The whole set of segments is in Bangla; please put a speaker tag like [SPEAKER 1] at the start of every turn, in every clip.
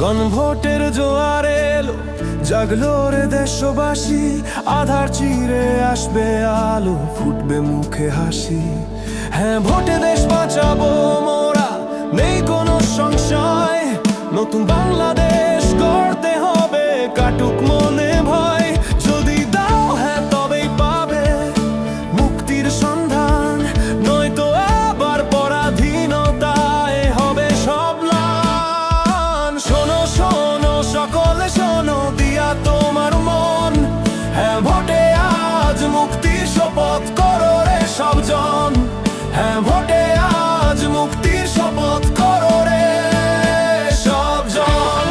[SPEAKER 1] গণভোটের জোয়ার এলো, জাগলো রে দেশবাসী। আধার চিরে আসবে আলো, ফুটবে মুখে হাসি। হ্যাঁ, ভোটে দেশ বাঁচাবো মোরা, নেই কোনো সংশয়। নতুন বাংলাদেশ গড়তে হবে, কাটুক মনে ভয়। যদি দাও হ্যাঁ তবেই পাবে মুক্তির সন্ধান, নয়তো আবার পরাধীনতায় হবে সব ম্লান। শোনো শোনো সকলে শোনো, দিয়া তোমার মন। হ্যাঁ, ভোটে আজ মুক্তির শপথ করো রে সবজন। হ্যাঁ, ভোটে আজ মুক্তির শপথ করো রে সবজন।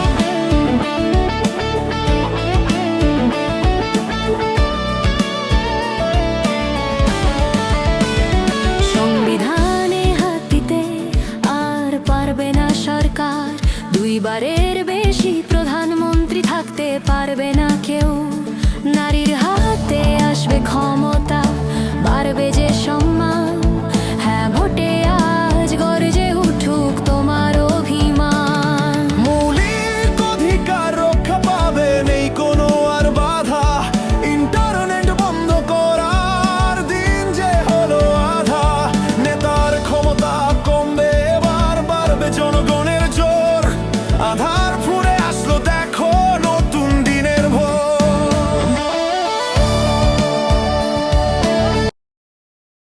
[SPEAKER 2] সংবিধানে হাত দিতে আর পারবে না সরকার, দুইবারের বেশি প্রধানমন্ত্রী থাকতে পারবে না কেউ। নারীর হাতে আসবে ক্ষমতা,